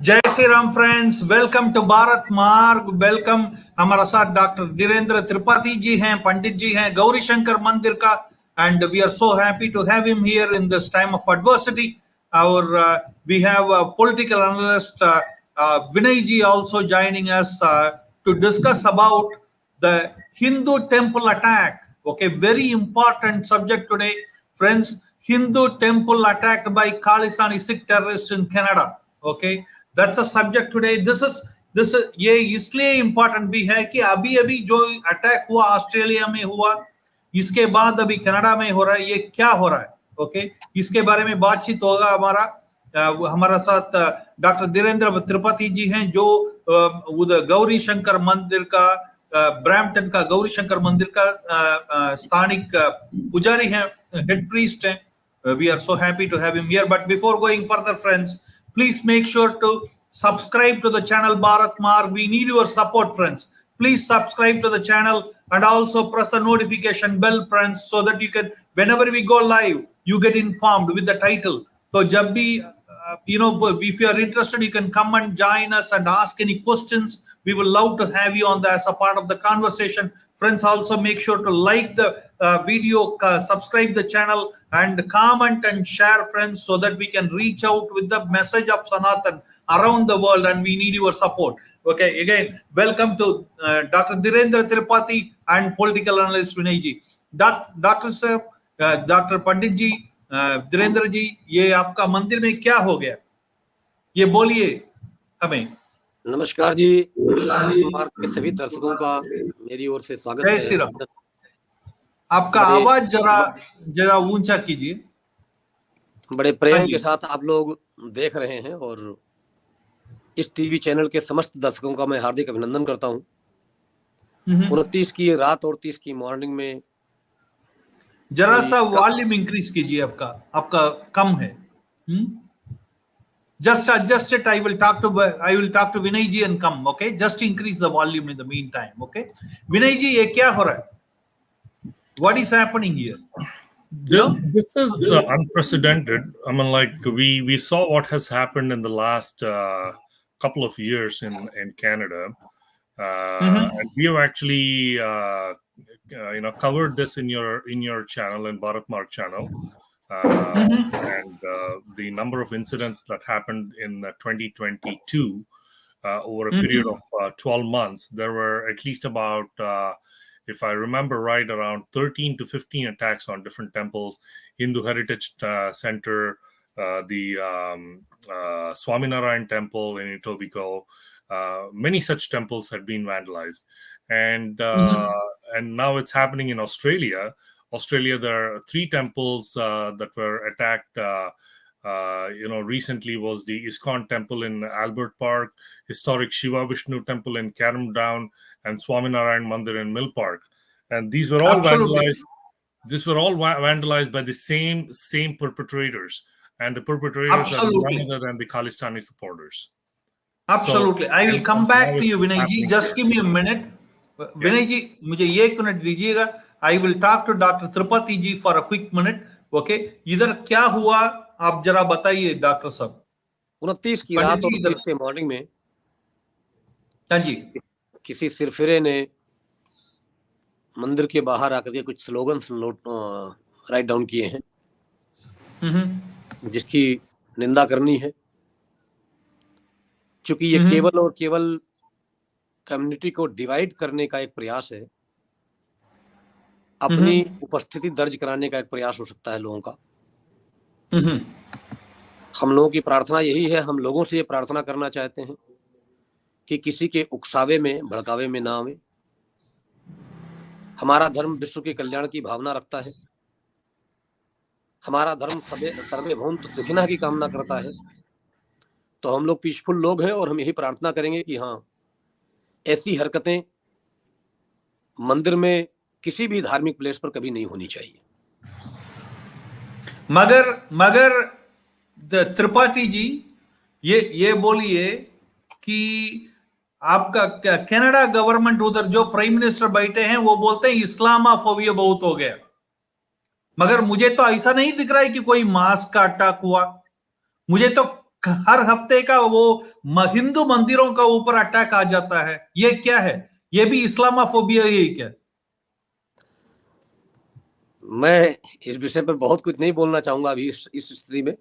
जय Shri Ram friends, welcome to Bharat Marg. Welcome. हमारा साथ डॉक्टर धीरेन्द्र त्रिपाठी जी हैं, पंडित जी हैं गौरी शंकर मंदिर का, and we are so happy to have him here in this time of adversity. और we have a political analyst Vinay ji also joining us to discuss about the Hindu temple attack. Okay, very important subject today, friends. Hindu temple attacked by Khalistani Sikh terrorists in Canada. Okay, that's a subject today. This is ये इसलिए important भी है कि अभी अभी जो attack हुआ Australia में हुआ, इसके बाद अभी कनाडा में हो रहा है। ये क्या हो रहा है? ओके, इसके बारे में बातचीत होगा। हमारा साथ डॉक्टर धीरेन्द्र त्रिपाठी जी हैं, जो उधर गौरी शंकर मंदिर का, ब्रैम्पटन का गौरी शंकर मंदिर का स्थानिक पुजारी हैं, हेड प्रीस्ट हैं। We are so happy to have him here. But before going further, friends, please make sure to subscribe to the channel Bharat Marg. We need your support, friends. Please subscribe to the channel and also press the notification bell, friends, so that you can, whenever we go live, you get informed with the title. So jab bhi, if you are interested, you can come and join us and ask any questions. We would love to have you on the, as a part of the conversation. Friends, also make sure to like the video, subscribe the channel, and comment and share, friends, so that we can reach out with the message of Sanatan around the world, and we need your support. Okay, again, welcome to Dr. Dhirendra Tripathi and political analyst Vinay ji. Dr. Sir, Dr. Pandit ji, Dhirendra ji, ये आपका मंदिर में क्या हो गया, ये बोलिए हमें। नमस्कार जी, मार्ग के सभी दर्शकों का मेरी ओर से स्वागत है। जय श्री राम। आपका आवाज जरा ऊंचा कीजिए। बड़े प्रेम के साथ आप लोग देख रहे हैं और इस टीवी चैनल के समस्त दर्शकों का मैं हार्दिक अभिनंदन करता हूं। 29 की रात और 30 की मॉर्निंग में जरा सा वॉल्यूम इंक्रीज कीजिए, आपका कम है। Just adjust it. I will talk to Vinay ji and come. Okay, just increase the volume in the meantime. Okay, Vinay ji, ये क्या हो रहा है? What is happening here? This is unprecedented. I mean, like we saw what has happened in the last couple of years in Canada, and we have actually covered this in your channel, in Bharat Marg channel. And the number of incidents that happened in 2022 over a period of 12 months, there were at least about, if I remember right, around 13 to 15 attacks on different temples. Hindu Heritage Center, the Swaminarayan Temple in Etobicoke, many such temples had been vandalized. And now it's happening in Australia. There are 3 temples that were attacked. Recently was the ISKCON temple in Albert Park, historic Shiva Vishnu temple in Carrum Down, and Swaminarayan Mandir in Mill Park. And these were all vandalized. These were all vandalized by the same perpetrators, and the perpetrators are none other than the Khalistani supporters. Absolutely. I will come back to you, Vinay ji. Just give me a minute. Vinay ji, मुझे ये 1 minute दीजिएगा. I will talk to Dr. Tripathi ji for a quick minute. Okay, इधर क्या हुआ आप जरा बताइए doctor साहब। 29 की रात और 30 के मॉर्निंग में हाँ जी, किसी सिरफिरे ने मंदिर के बाहर आकर के कुछ स्लोगन्स राइट डाउन किए हैं, जिसकी निंदा करनी है, क्योंकि ये केवल और केवल कम्युनिटी को डिवाइड करने का एक प्रयास है, अपनी उपस्थिति दर्ज कराने का एक प्रयास हो सकता है लोगों का। हम लोगों की प्रार्थना यही है, हम लोगों से ये प्रार्थना करना चाहते हैं कि किसी के उकसावे में, भड़कावे में ना आवे। हमारा धर्म विश्व के कल्याण की भावना रखता है। हमारा धर्म सर्वे भवन्तु सुखिनः की कामना करता है। तो हम लोग पीसफुल लोग हैं और हम यही प्रार्थना करेंगे कि हाँ, ऐसी हरकतें मंदिर में, किसी भी धार्मिक प्लेस पर कभी नहीं होनी चाहिए। मगर त्रिपाठी जी, ये बोलिए कि आपका कनाडा गवर्नमेंट, उधर जो प्राइम मिनिस्टर बैठे हैं, वो बोलते हैं इस्लामोफोबिया बहुत हो गया, मगर मुझे तो ऐसा नहीं दिख रहा है कि कोई मास्क का अटैक हुआ। मुझे तो हर हफ्ते का वो हिंदू मंदिरों का ऊपर अटैक आ जाता है, ये क्या है? ये भी इस्लामोफोबिया ही क्या? मैं इस विषय पर बहुत कुछ नहीं बोलना चाहूंगा अभी इस स्थिति में,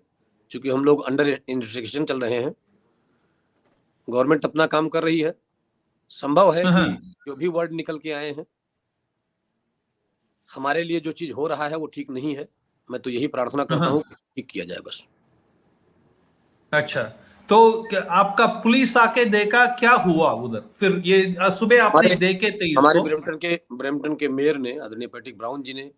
क्योंकि हम लोग अंडर इन्वेस्टिगेशन चल रहे हैं। गवर्नमेंट अपना काम कर रही है। संभव है कि जो भी वर्ड निकल के आए हैं, हमारे लिए जो चीज हो रहा है वो ठीक नहीं है। मैं तो यही प्रार्थना करता हूँ कि ठीक किया जाए बस। अच्छा, तो आपका पुलिस आके देखा, क्या हुआ उधर फिर? ये सुबह आपने देखे थे इसको? हमारे ब्रैम्पटन के मेयर ने, आदरणीय पैट्रिक ब्राउन जी ने,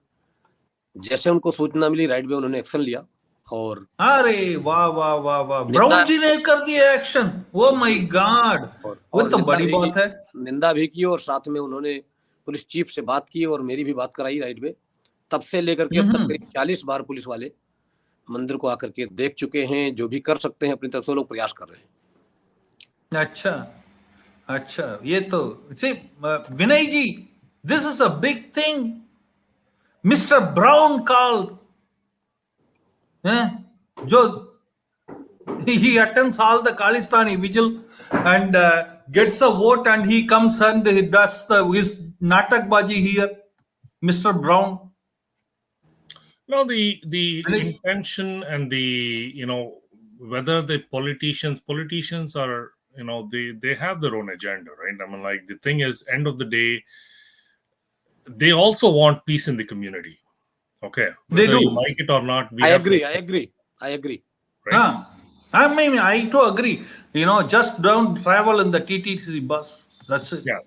जैसे उनको सूचना मिली राइट वे उन्होंने एक्शन लिया। और अरे वाह वाह वाह वाह, ब्राउन जी ने कर दिया एक्शन। ओ माय गॉड, वो तो बड़ी बात है। निंदा भी की और साथ में उन्होंने पुलिस चीफ से बात की और मेरी भी बात कराई राइट वे। तब से लेकर के अब तक करीब 40 बार पुलिस वाले मंदिर को आकर के देख चुके हैं। जो भी कर सकते हैं अपनी तरफ से लोग प्रयास कर रहे हैं। अच्छा अच्छा, ये तो Vinay ji, this is a big thing mister Brown call, जो he attends all the Khalistani vigil and gets a vote, and he comes and he does his natakbaji here, Mr. Brown. No, the intention and the whether the politicians are they have their own agenda, right? I mean, like, the thing is, end of the day, they also want peace in the community. Okay, They whether do. you like it or not, I agree. Right? I mean, I too agree. Just don't travel in the TTC bus. That's it. Yeah,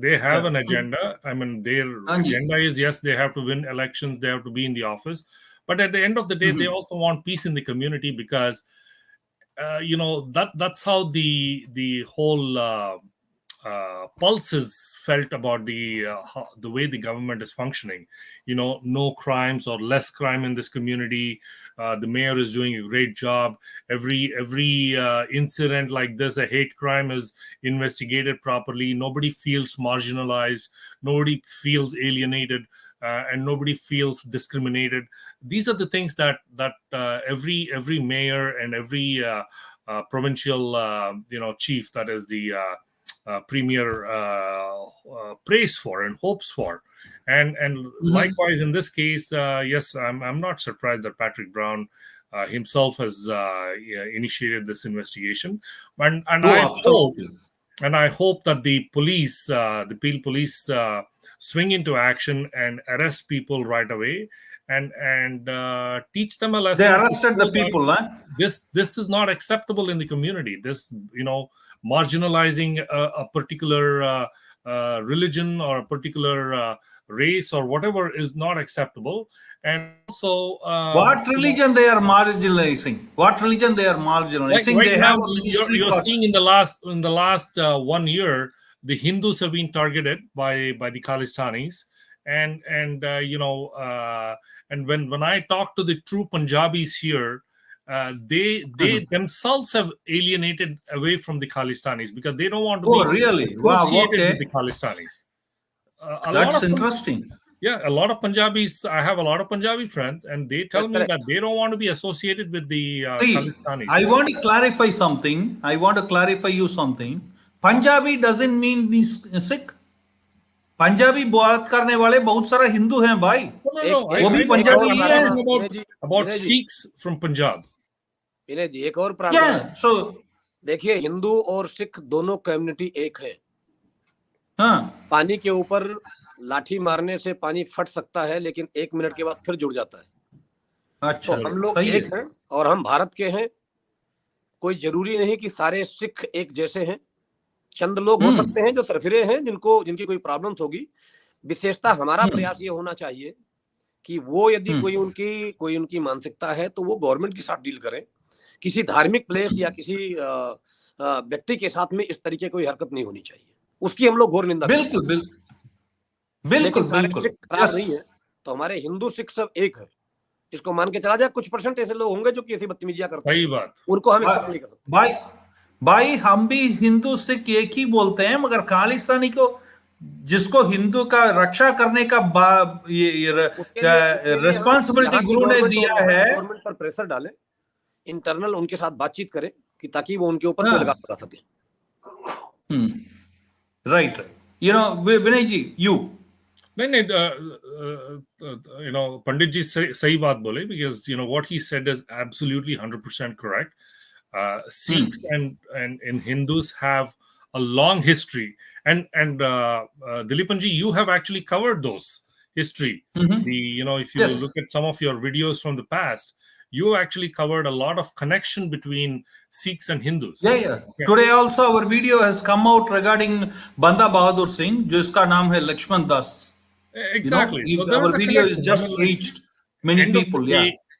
they have an agenda. I mean, their agenda is, yes, they have to win elections, they have to be in the office, but at the end of the day, they also want peace in the community, because that's how the whole pulse is felt about the way the government is functioning. No crimes or less crime in this community. The mayor is doing a great job. Every incident like this, a hate crime, is investigated properly. Nobody feels marginalized. Nobody feels alienated. And nobody feels discriminated. These are the things that every mayor and every provincial chief, that is the premier, prays for and hopes for. And likewise in this case, yes, I'm not surprised that Patrick Brown himself has initiated this investigation, and I hope that the police, the Peel police, swing into action and arrest people right away, and teach them a lesson. They arrested the people, huh? This is not acceptable in the community. This, marginalizing a particular religion or a particular race or whatever is not acceptable. And also, what religion they are marginalizing? What religion they are marginalizing? Right they now, have a ministry you're seeing in the last 1 year, the Hindus have been targeted by the Khalistanis, and when I talk to the true Punjabis here, they themselves have alienated away from the Khalistanis because they don't want to be really? associated with the Khalistanis. That's interesting. Yeah, a lot of Punjabis. I have a lot of Punjabi friends, and they tell me that they don't want to be associated with the Khalistanis. I want to clarify something. I want to clarify you something. Punjabi doesn't mean Sikh. Punjabi बात करने वाले बहुत सारा हिंदू हैं भाई। वो भी पंजाबी ही है। About Sikhs from Punjab. विनय जी, एक और प्रार्थना। देखिए, हिंदू और सिख दोनों कम्युनिटी एक है। हाँ। पानी के ऊपर लाठी मारने से पानी फट सकता है, लेकिन 1 मिनट के बाद फिर जुड़ जाता है। अच्छा, तो हम लोग एक हैं और हम भारत के हैं। कोई जरूरी नहीं कि सारे सिख एक जैसे हैं। चंद लोग हो सकते हैं जो सरफिरे हैं, जिनकी कोई प्रॉब्लम्स होगी। विशेषता हमारा प्रयास ये होना चाहिए कि वो यदि कोई उनकी मानसिकता है तो वो गवर्नमेंट के साथ डील करें। किसी धार्मिक प्लेस या किसी व्यक्ति के साथ में इस तरीके कोई हरकत नहीं होनी चाहिए। उसकी हम लोग घोर निंदा करते हैं। बिल्कुल खराब नहीं है। तो हमारे हिंदू सिख सब एक है, इसको मान के चला जाए। कुछ % ऐसे लोग होंगे जो कि ऐसी बदतमीजियां करते हैं, सही बात, उनको हम एक्सेप्ट नहीं कर सकते। भाई हम भी हिंदू सिख एक ही बोलते हैं, मगर खालिस्तानी को, जिसको हिंदू का रक्षा करने का रिस्पांसिबिलिटी गुरु ने दिया है, गवर्नमेंट पर प्रेशर डालें, इंटरनल उनके साथ बातचीत करें कि ताकि वो उनके ऊपर कोई लगाम लगा सके। Right. You know, Vinay ji, you. नहीं, पंडित जी सही बात बोले, because what he said is absolutely 100% correct. Sikhs and Hindus have a long history, and Dilipan ji, you have actually covered those history. If you Yes. look at some of your videos from the past, you actually covered a lot of connection between Sikhs and Hindus. Yeah. Today also our video has come out regarding Banda Bahadur Singh, जिसका नाम है Laxman Das. Exactly. So there our is a video connection. is just reached many people.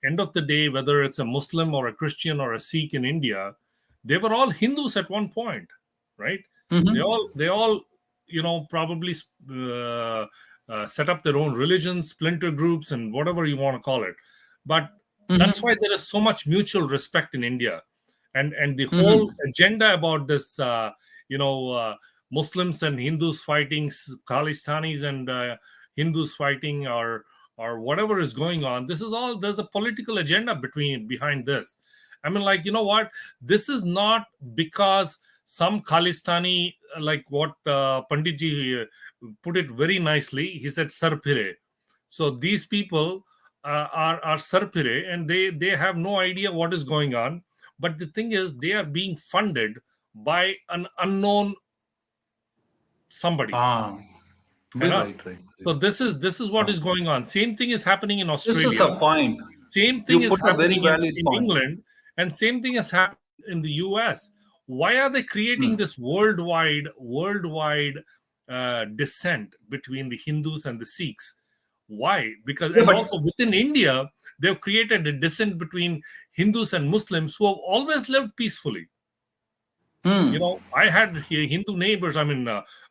End of the day, whether it's a Muslim or a Christian or a Sikh in India, they were all Hindus at one point, right? They all probably set up their own religions, splinter groups, and whatever you want to call it. But that's why there is so much mutual respect in India, and the whole agenda about this, Muslims and Hindus fighting, Khalistanis and Hindus fighting, or whatever is going on. This is all, there's a political agenda behind this. I mean, like, you know what? This is not because some Khalistani, like what Pandit ji put it very nicely. He said sarpire. So these people are sarpire, and they have no idea what is going on. But the thing is, they are being funded by an unknown somebody. Right. So this is what is going on. Same thing is happening in Australia. This is a point. Same thing You is put a very happening valid in point. England, and same thing is happening in the US. Why are they creating this worldwide dissent between the Hindus and the Sikhs? Why? Because also within India, they've created a dissent between Hindus and Muslims who have always lived peacefully. I had Hindu neighbors,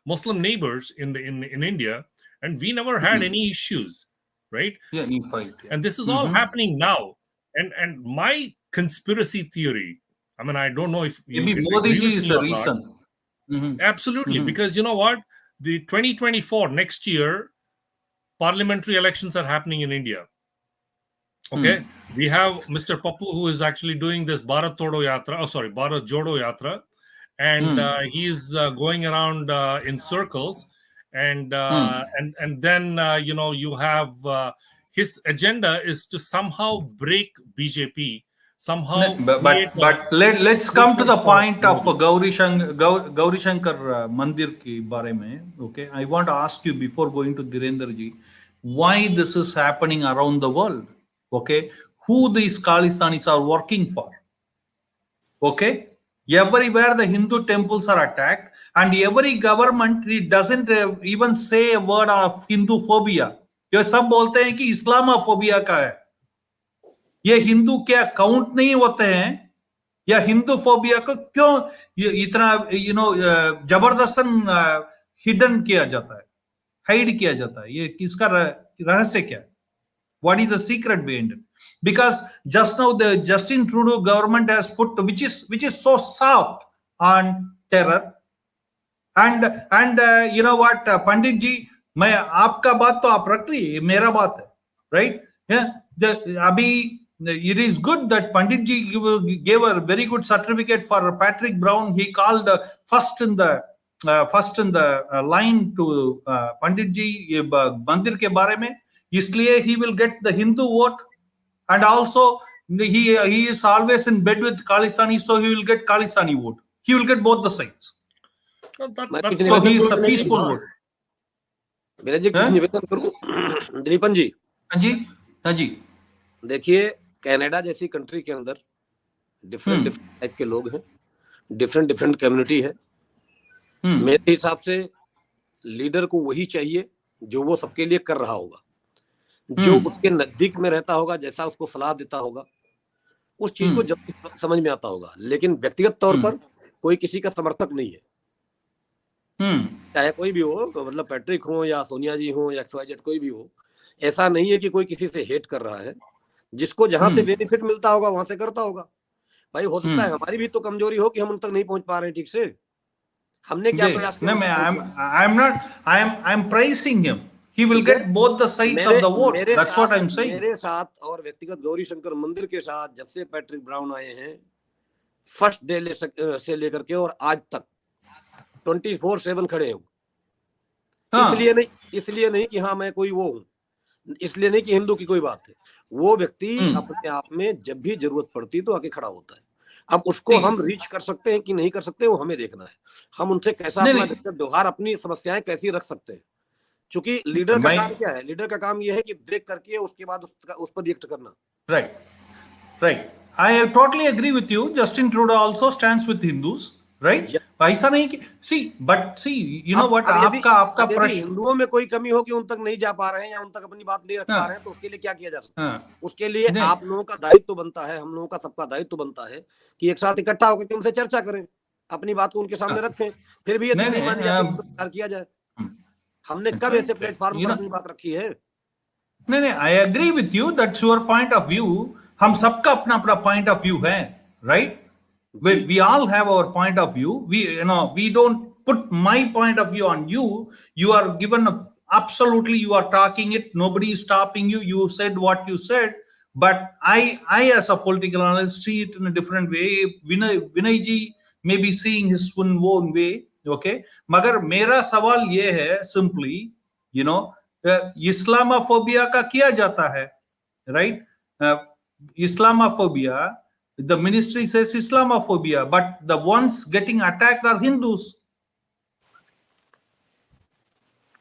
Muslim neighbors in India, and we never had any issues, right? Any fight. And this is all happening now. And my conspiracy theory, I don't know if maybe Modi ji is the reason. Absolutely, because you know what? The 2024 next year parliamentary elections are happening in India. Okay, we have Mr. Pappu, who is actually doing this Bharat Jodo Yatra, and he's going around in circles, and then you have his agenda is to somehow break BJP, somehow. But let's come to the point of Gauri Shankar Mandir ki bare mein. Okay, I want to ask you before going to Dhirendra ji, why this is happening around the world? Okay, who these Khalistanis are working for? Okay, everywhere the Hindu temples are attacked, and every government doesn't even say a word of Hinduphobia. ये सब बोलते हैं कि Islamophobia का है. ये हिंदू क्या count नहीं होते हैं, या हिंदूफोबिया को क्यों इतना जबरदस्तन हिडन किया जाता है, हाइड किया जाता है? ये किसका रहस्य क्या है? What is the secret behind it? Because just now the Justin Trudeau government has put, which is so soft on terror, and you know what, Pandit ji, मैं आपका बात तो आप रख ली, मेरा बात है, right? अभी it is good that Pandit ji gave a very good certificate for Patrick Brown. He called first in the line to Pandit ji मंदिर के बारे में, इसलिए he will get the Hindu vote, and also he is always in bed with Khalistani, so he will get Khalistani vote. He will get both the sides. So he is a peaceful vote. मेरा जी कुछ निवेदन करूं दिलीपन जी? हाँ जी. देखिए, Canada जैसी country के अंदर different type के लोग हैं, डिफरेंट कम्युनिटी है. मेरे हिसाब से लीडर को वही चाहिए जो वो सबके लिए कर रहा होगा, जो उसके नजदीक में रहता होगा, जैसा उसको सलाह देता होगा, उस चीज को जल्दी समझ में आता होगा. लेकिन व्यक्तिगत तौर पर कोई किसी का समर्थक नहीं है, चाहे कोई भी हो, मतलब पैट्रिक हो या सोनिया जी हो या XYZ कोई भी हो. ऐसा नहीं है कि कोई किसी से हेट कर रहा है. जिसको जहां से बेनिफिट मिलता होगा वहां से करता होगा. भाई हो सकता है हमारी भी तो कमजोरी हो कि हम उन तक नहीं पहुंच पा रहे हैं ठीक से. हमने क्या प्रयास किया? I am praising him. He will get both the sides of the vote. That's what I'm saying. मेरे साथ और व्यक्तिगत गौरी शंकर मंदिर के साथ जब से पैट्रिक ब्राउन आए हैं, फर्स्ट डे से लेकर के और आज तक 24/7 खड़े हैं। इसलिए नहीं कि हाँ मैं कोई वो हूँ, इसलिए नहीं कि हिंदू की कोई बात है। वो व्यक्ति अपने आप में जब भी जरूरत पड़ती तो आके खड़ा होता है। अब उसको हम रीच कर सकते हैं कि नहीं कर सकते, वो हमें देखना है। हम उनसे कैसा अपना व्यवहार, अपनी समस्याएं कैसी रख सकते हैं। क्योंकि लीडर का काम क्या है? लीडर का काम यह है कि देख करके उसके बाद उस पर रिएक्ट करना। Right I totally agree with you. Justin Trudeau also stands with Hindus, right? ऐसा नहीं कि see, you know what? आपका प्रश्न, हिंदुओं में कोई कमी हो कि उन तक नहीं जा पा रहे हैं या उन तक अपनी बात नहीं रख पा रहे हैं, तो उसके लिए क्या किया जा सकता है? उसके लिए आप लोगों का दायित्व बनता है, हम लोगों का सबका दायित्व बनता है कि एक साथ इकट्ठा होकर उनसे चर्चा करें, अपनी बात को उनके सामने रखें। फिर भी यदि नहीं मानी जाती तो किया जाए। हमने कब ऐसे प्लेटफॉर्म पर अपनी बात रखी है? नहीं, I agree with you. That's your point of view. हम सबका अपना अपना point of view है, right? We all have our point of view. We don't put my point of view on you. You are given absolutely, you are talking it. Nobody is stopping you. You said what you said. But I as a political analyst see it in a different way. Vinay ji may be seeing his own way. Okay. मगर मेरा सवाल ये है simply, Islamophobia का किया जाता है, right? Islamophobia, the ministry says Islamophobia, but the ones getting attacked are Hindus,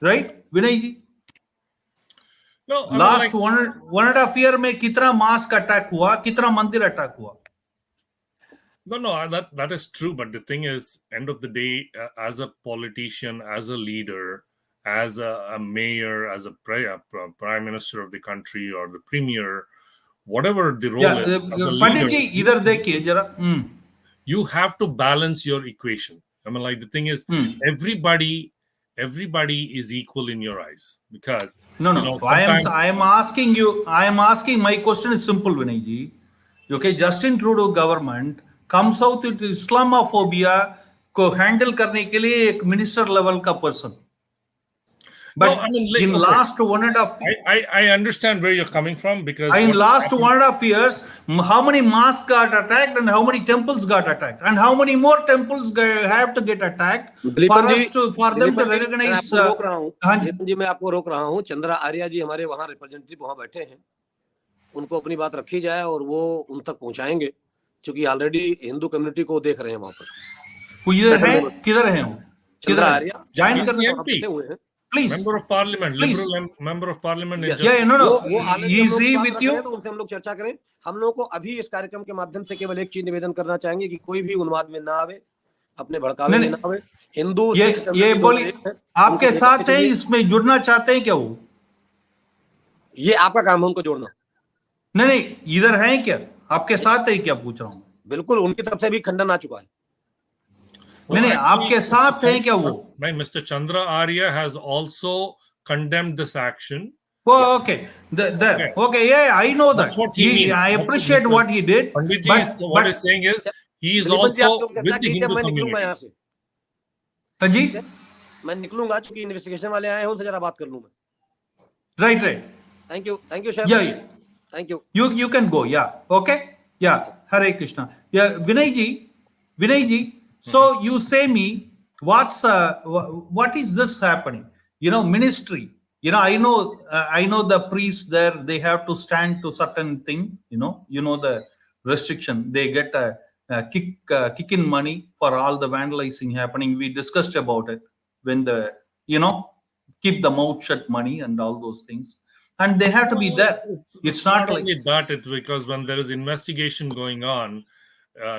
right? Vinay ji? No, last one and a half year में कितना mosque attack हुआ, कितना मंदिर attack हुआ? No, that is true. But the thing is, end of the day, as a politician, as a leader, as a mayor, as a prime minister of the country or the premier, whatever the role is, Pandit ji, इधर देखिए जरा. You have to balance your equation. I mean, like the thing is, everybody is equal in your eyes, because no. I am asking you. My question is simple, Vinay ji. Okay, Justin Trudeau government comes out with Islamophobia को handle करने के लिए एक minister level का person. But in last 1.5 years, I understand where you're coming from, because in last 1.5 years, how many mosques got attacked and how many temples got attacked and how many more temples have to get attacked for them to recognize. जी मैं आपको रोक रहा हूँ। चंद्रा आर्या जी हमारे वहाँ representative वहाँ बैठे हैं, उनको अपनी बात रखी जाए और वो उन तक पहुँचाएंगे, क्योंकि ऑलरेडी हिंदू कम्युनिटी को देख रहे हैं वहाँ पर। किधर है वो? चंद्रा आर्या ज्वाइन करने हुए हैं। Please. Member of Parliament, liberal member of Parliament. No. वो easy with you. तो उनसे हम लोग चर्चा करें। हम लोगों को अभी इस कार्यक्रम के माध्यम से केवल एक चीज निवेदन करना चाहेंगे कि कोई भी उन्माद में ना आवे, अपने भड़कावे में ना आवे। हिंदू ये बोली आपके साथ है, इसमें जुड़ना चाहते हैं क्या वो? ये आपका काम है उनको जोड़ना। नहीं, इधर है क्या? आपके साथ है क्या पूछ रहा हूँ? बिल्कुल, उनकी तरफ से भी खंडन आ चुका है। नहीं, आपके साथ है क्या वो? Mr. Chandra Arya has also condemned this action. Oh, okay. Okay, yeah, I know that. I appreciate what he did. But what he's saying is, he is also with the Hindu community. जी, मैं निकलूंगा, क्योंकि investigation वाले आए हैं, उनसे जरा बात कर लूं मैं। Right. Thank you, sir. Yeah. Thank you. You can go. Yeah. Okay. Yeah. Hare Krishna. Yeah, Vinay ji. So you say me, what is this happening? Ministry. I know the priests there. They have to stand to certain thing. The restriction. They get a kick in money for all the vandalizing happening. We discussed about it when keep the mouth shut money and all those things. And they have to be there. It's not like only that. It's because when there is investigation going on,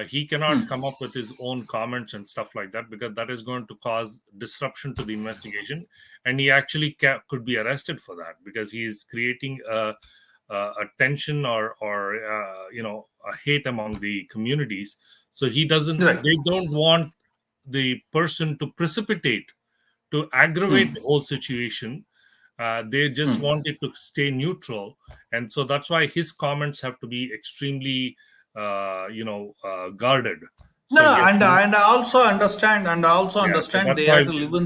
he cannot come up with his own comments and stuff like that, because that is going to cause disruption to the investigation, and he actually could be arrested for that, because he is creating a tension or a hate among the communities. So he doesn't. Right. They don't want the person to precipitate, to aggravate the whole situation. They just want it to stay neutral, and so that's why his comments have to be extremely guarded. So and I also understand. So they have to live in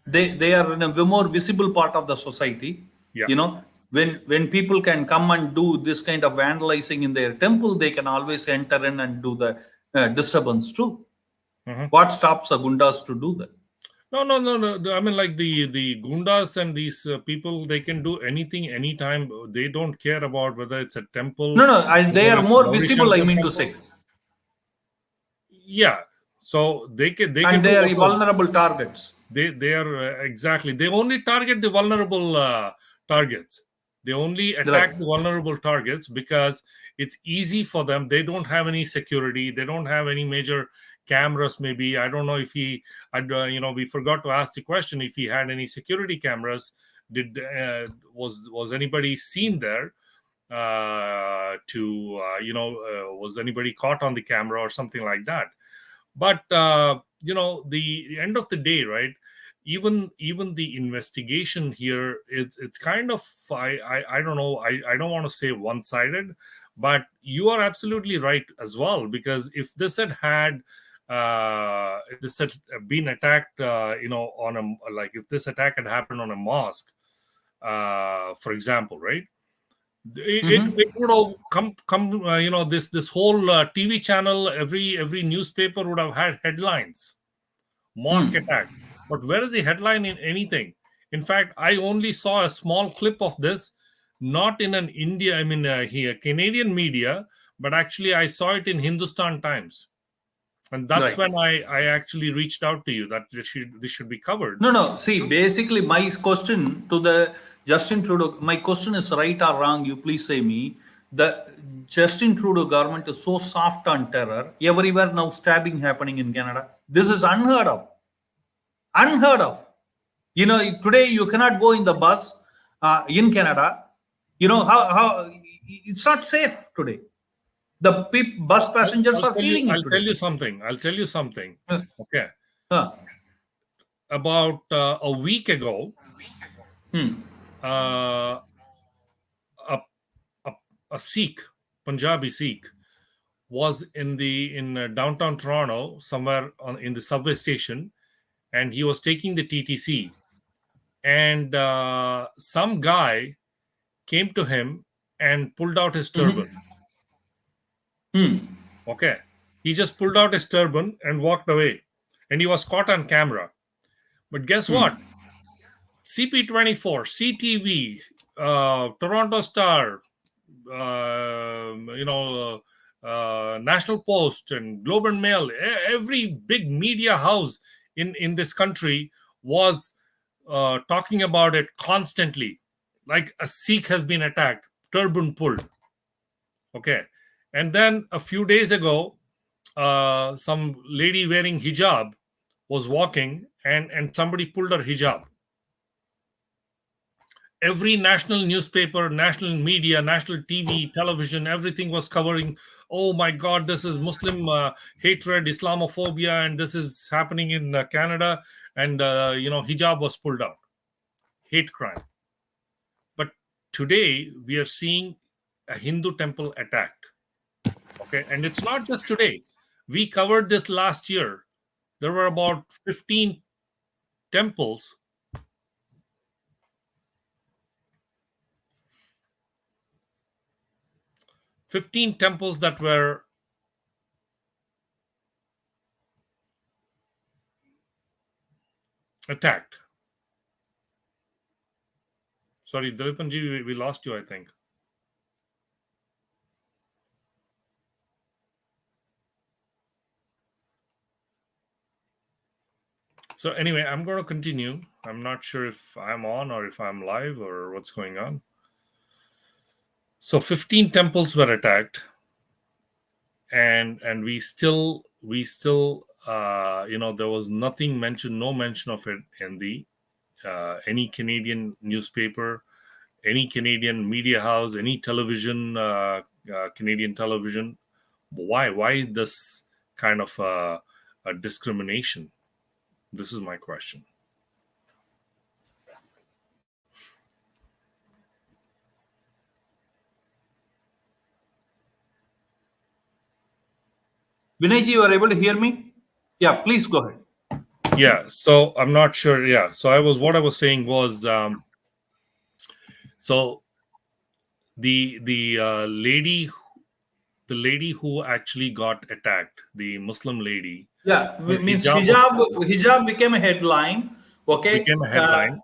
they are in a more visible part of the society. Yeah. When people can come and do this kind of vandalizing in their temple, they can always enter in and do the disturbance too. Mhm. What stops the gundas to do that? No. I mean, like the gundas and these people, they can do anything, anytime. They don't care about whether it's a temple, No, they whether are it's more Gauri visible, I Shankar mean to temple. say. Yeah. So they can And do they are whatever. vulnerable targets. They are exactly. They only target the vulnerable targets. They only attack Right. the vulnerable targets because it's easy for them. They don't have any security. They don't have any major cameras. Maybe I don't know if we forgot to ask the question if he had any security cameras. Was anybody seen there? Was anybody caught on the camera or something like that? But the end of the day, right, even the investigation here, it's kind of, I don't know, I don't want to say one-sided, but you are absolutely right as well, because if this had been attacked, on a, like, if this attack had happened on a mosque, for example, right, it would have come this whole TV channel, every newspaper would have had headlines, mosque attack. But where is the headline in anything? In fact, I only saw a small clip of this, not in an here Canadian media, but actually I saw it in Hindustan Times, and that's Right. when I actually reached out to you that this should be covered. No. See, basically, my question to the Justin Trudeau, my question is right or wrong. You please say me. The Justin Trudeau government is so soft on terror. Everywhere now stabbing happening in Canada. This is unheard of. Unheard of. Today you cannot go in the bus in Canada. How it's not safe today. The bus passengers are feeling it I'll tell today. you something. Okay. Uh, About a week ago, hmm. uh, a, a, a Sikh, Punjabi Sikh, was in downtown Toronto, somewhere in the subway station, and he was taking the TTC, and some guy came to him and pulled out his turban. Okay, he just pulled out his turban and walked away, and he was caught on camera. But guess what? CP24, CTV, Toronto Star, National Post and Globe and Mail, every big media house in this country was talking about it constantly. Like, a Sikh has been attacked, turban pulled. Okay. And then a few days ago, some lady wearing hijab was walking, and somebody pulled her hijab. Every national newspaper, national media, national TV, television, everything was covering, oh my God, this is Muslim hatred, Islamophobia, and this is happening in Canada. And, hijab was pulled out. Hate crime. But today, we are seeing a Hindu temple attacked. Okay. And it's not just today. We covered this last year. There were about 15 temples that were attacked. Sorry, Dilipanji, we lost you, I think. So anyway, I'm going to continue. I'm not sure if I'm on or if I'm live or what's going on. So 15 temples were attacked, and we still there was nothing mentioned, no mention of it in the any Canadian newspaper, any Canadian media house, any television, Canadian television. Why this kind of a discrimination? This is my question. Vinayji, you are able to hear me? Yeah, please go ahead. Yeah, so I'm not sure. Yeah, so what I was saying was, so the lady the lady who actually got attacked, the Muslim lady. Yeah, Her means hijab was pulled, hijab became a headline. Okay, became a headline.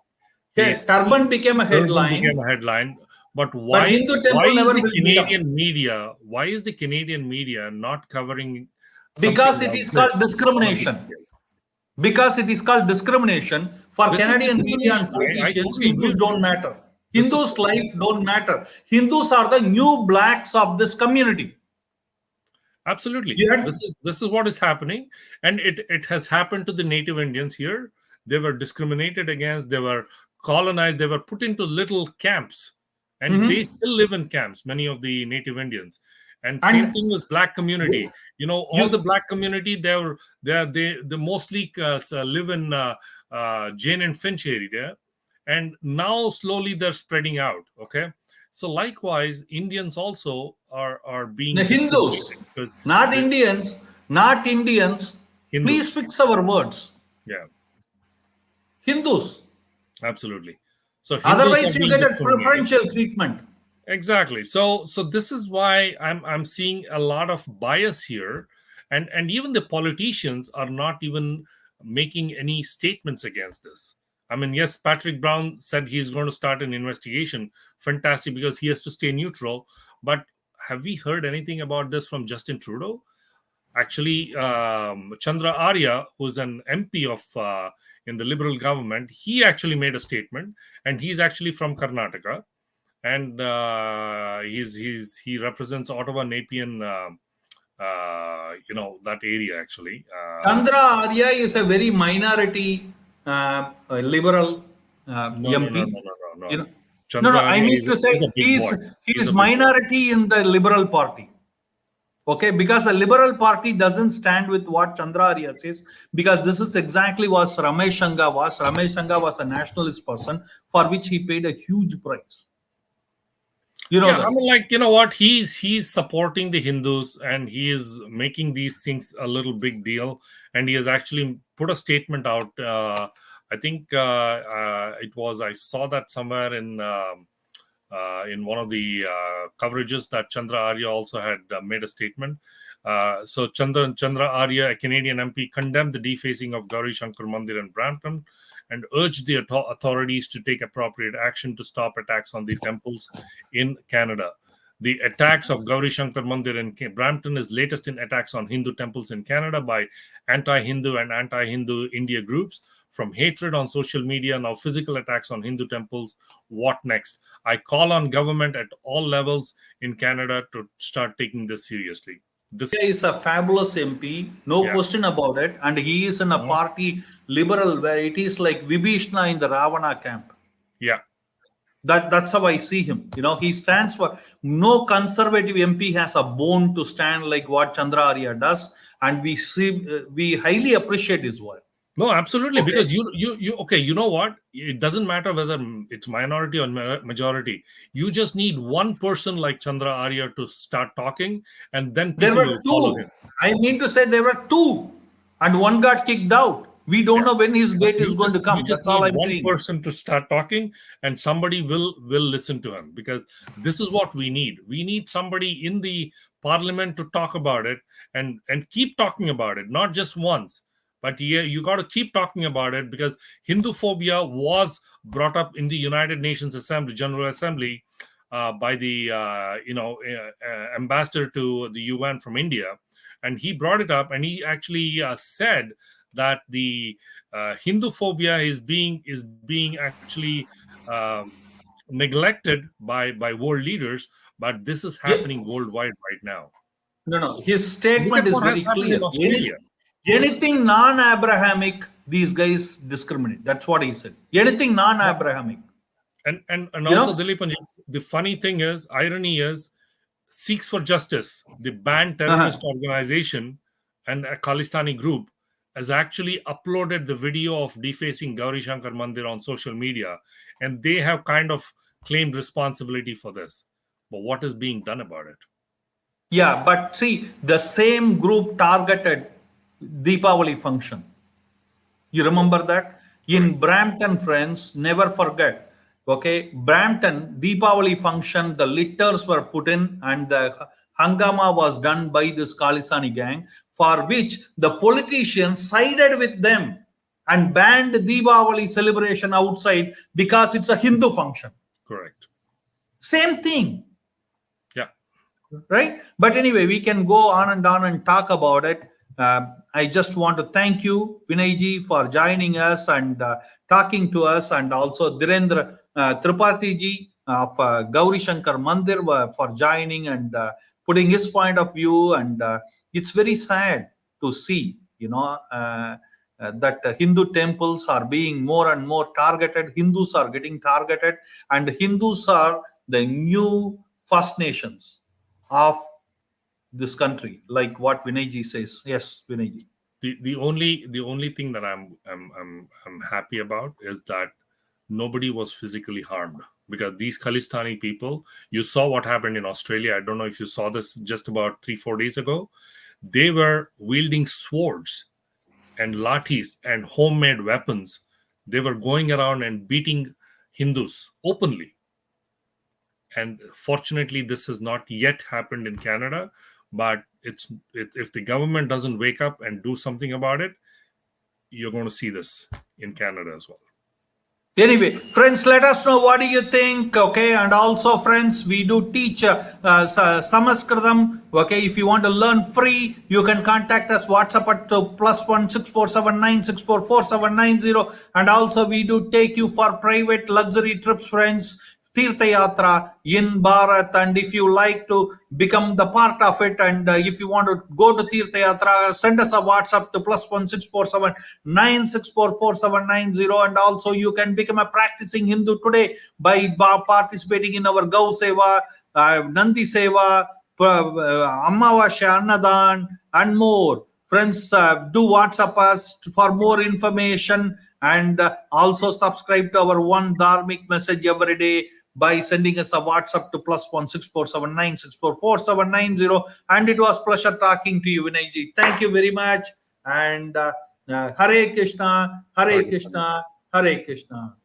The yeah, turban Sikhs became a turban headline, became a headline. But but Hindu temple is never the will beat up Canadian media not covering something because it like is called this on a big discrimination. scale? Because it is called discrimination for This is Canadian media and discrimination. I politicians. totally agree Hindus with don't you. matter. This is Hindus' life don't matter. Hindus are the new blacks of this community. absolutely. You had This is what is happening, and it has happened to the native Indians here. They were discriminated against. They were colonized. They were put into little camps, and they Mhm. still live in camps. Many of the native Indians, and same And thing with black community. You know, all the you black community they mostly live in Jane and Finch area, and now slowly they're spreading out. Okay, so likewise, Indians also are the being Hindus, discriminated because not the Indians, not Indians. Please Hindus, fix our words. yeah, Hindus. absolutely. So Hindus are Otherwise, you being get a discriminated. preferential treatment. Exactly. So this is why I'm seeing a lot of bias here, and even the politicians are not even making any statements against this. I mean, yes, Patrick Brown said he's going to start an investigation. Fantastic, because he has to stay neutral. But have we heard anything about this from Justin Trudeau? Actually, Chandra Arya, who's an MP of in the Liberal government, he actually made a statement, and he's actually from Karnataka, and he represents Ottawa Nepean, that area actually. Chandra Arya is a very minority liberal No, no, no, MP. no, no, no, You no. know, no. Chandra I Arya mean to is a say big boy. he He's is a big boy. minority in the Liberal Party. Okay, because the Liberal Party doesn't stand with what Chandra Arya says, because this is exactly what Ramesh Sanga was. Ramesh Sanga was a nationalist person for which he paid a huge price. You know Yeah, I that. mean, like, you know what, he's supporting the Hindus, and he is making these things a little big deal, and he has actually put a statement out. I think I saw that somewhere in one of the coverages that Chandra Arya also had made a statement. So Chandra Arya, a Canadian MP, condemned the defacing of Gauri Shankar Mandir in Brampton and urged the authorities to take appropriate action to stop attacks on the temples in Canada. The attacks of Gauri Shankar Mandir in Brampton is latest in attacks on Hindu temples in Canada by anti-Hindu and anti-Hindu India groups. From hatred on social media, now physical attacks on Hindu temples. What next? I call on government at all levels in Canada to start taking this seriously. This, He is a fabulous MP, no yeah, question about it, and he is in a party liberal where it is like Vibhishna in the Ravana camp. yeah. That's how I see him. You know, he stands for no conservative MP has a bone to stand like what Chandra Arya does, and we highly appreciate his work. No, absolutely, Okay, because you okay. You know what? It doesn't matter whether it's minority or majority. You just need one person like Chandra Arya to start talking, and then there people were will follow two. him. I mean to say there were two, and one got kicked out. We don't Yeah. know when his But date is going to you come. just That's all need I'm one saying. person to start talking, and somebody will listen to him, because this is what we need. We need somebody in the parliament to talk about it, and keep talking about it, not just once. But yeah, you got to keep talking about it, because Hinduphobia was brought up in the United Nations Assembly, General Assembly, by the ambassador to the UN from India, and he brought it up, and he actually said that the Hinduphobia is being actually neglected by world leaders, but this is Yeah, happening worldwide right now. no. His Look statement at is what very has happened clear. in Australia. Anything non-Abrahamic, these guys discriminate. That's what he said. Anything Yeah. non-Abrahamic. And You also, know, Dilip, the funny thing is, irony is, Sikhs for Justice, the banned uh-huh. terrorist organization and a Khalistani group, has actually uploaded the video of defacing Gauri Shankar Mandir on social media, and they have kind of claimed responsibility for this. But what is being done about it? Yeah, but see, the same group targeted Deepavali function. You Correct. remember that? Correct. In Brampton, friends, never forget. Okay, Brampton, Deepavali function, the litters were put in and the hangama was done by this Khalistani gang, for which the politicians sided with them and banned Deepavali celebration outside because it's a Hindu function. Correct. Same thing. Yeah. Right? But anyway, we can go on and talk about it. I just want to thank you, Vinay ji, for joining us and talking to us, and also Dhirendra Tripathi ji of Gauri Shankar Mandir for joining and putting his point of view. And it's very sad to see, that Hindu temples are being more and more targeted. Hindus are getting targeted, and Hindus are the new First Nations of this country, like what Vinay ji says. Yes, Vinay ji. The only thing that I'm happy about is that nobody was physically harmed, because these Khalistani people, you saw what happened in Australia. I don't know if you saw this just about 3-4 days ago. They were wielding swords and lathis and homemade weapons. They were going around and beating Hindus openly. And fortunately, this has not yet happened in Canada. But if the government doesn't wake up and do something about it, you're going to see this in Canada as well. Anyway, friends, let us know what do you think. Okay, and also, friends, we do teach Samaskritam. Okay, if you want to learn free, you can contact us. WhatsApp at +1 6479 644790. And also, we do take you for private luxury trips, friends. Tirtha Yatra in Bharat, and if you like to become the part of it, and if you want to go to Tirtha Yatra, send us a WhatsApp to +1 6479 644790. And also you can become a practicing Hindu today by participating in our Gau Seva, Nandi Seva, Amavasya, Annadan, and more. Friends, do WhatsApp us for more information, and also subscribe to our one dharmic message every day by sending us a WhatsApp to +1 6479 644790. And it was pleasure talking to you, Vinay ji. Thank you very much. And Hare Krishna, Hare Krishna, Hare Krishna.